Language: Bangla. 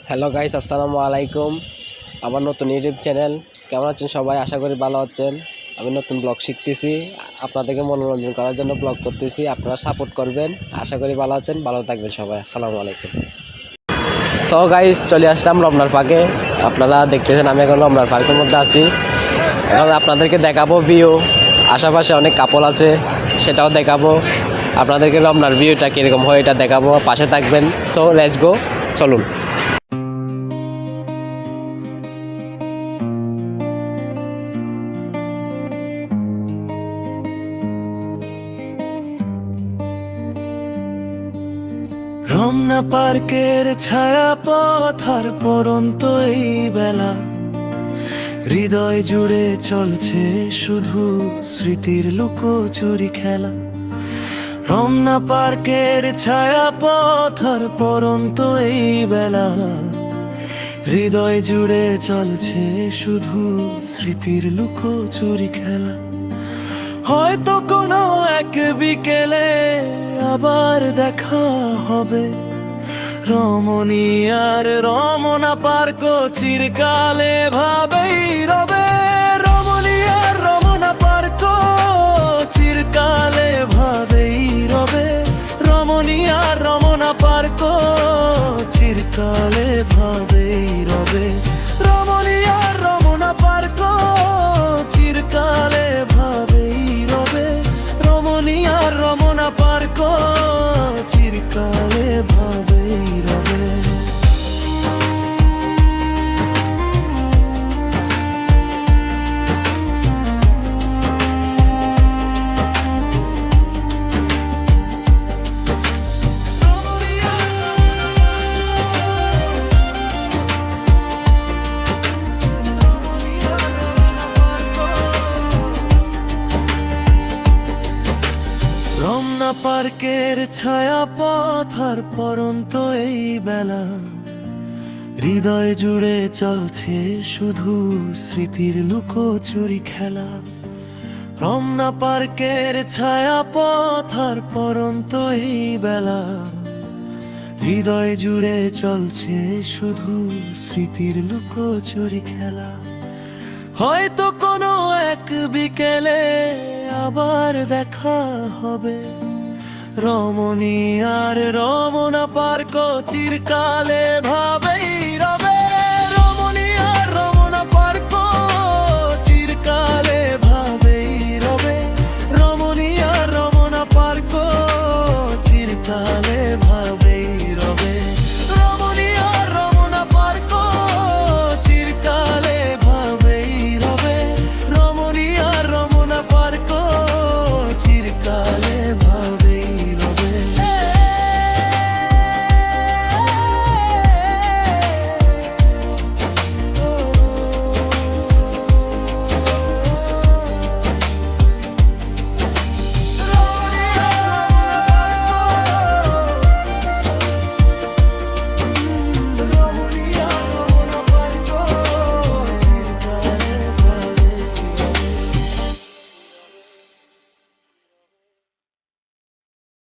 হ্যালো গাইস, আসসালামু আলাইকুম। আমার নতুন ইউটিউব চ্যানেল। কেমন আছেন সবাই? আশা করি ভালো আছেন। আমি নতুন ব্লগ শিখতেছি, আপনাদেরকে মনোরঞ্জন করার জন্য ব্লগ করতেছি। আপনারা সাপোর্ট করবেন। আশা করি ভালো আছেন, ভালো থাকবেন সবাই। আসসালামু আলাইকুম। সো গাইস, চলে আসলাম রমনার পার্কে। আপনারা দেখতেছেন আমি এখন রমনার পার্কের মধ্যে আছি। এখন আপনাদেরকে দেখাবো ভিউ। আশেপাশে অনেক কাপল আছে, সেটাও দেখাবো। আপনাদেরকে রমনার ভিউটা কীরকম হয় এটা দেখাবো, পাশে থাকবেন। সো লেটস গো, চলুন। রমনা পার্কের ছায়া পথার পরন্ত এই বেলা, হৃদয় জুড়ে চলছে শুধু স্মৃতির লুকোচুরি খেলা। রমনা পার্কের ছায়া পথার পরন্ত এই বেলা, হৃদয় জুড়ে চলছে শুধু স্মৃতির লুকোচুরি খেলা। হয়তো কোনো এক বিকেলে আবার দেখা হবে, রমণী আর রমনা পার্ক চিরকালে ভাবেই রবে। রমণী আর রমনা পার্ক চিরকালে ভাবেই রবে। রমণী আর রমনা পার্ক চিরকালে ভাবেই রবে। রমণী আর রমনা পার্ক চিরকালে ভাবেই রবে। রমণী আর রমনা পার্ক চিরকালে ভাবেই রবে। রমনা পার্কের ছায়া পথার পরন্ত এই বেলা, হৃদয় জুড়ে চলছে শুধু স্মৃতির লুকোচুরি খেলা। রমনা পার্কের ছায়া পথার পরন্ত এই বেলা, হৃদয় জুড়ে চলছে শুধু স্মৃতির লুকোচুরি খেলা। হয়তো কোনো এক বিকেলে আবার দেখা হবে, রমণী আর রমনা পার্ক চিরকালে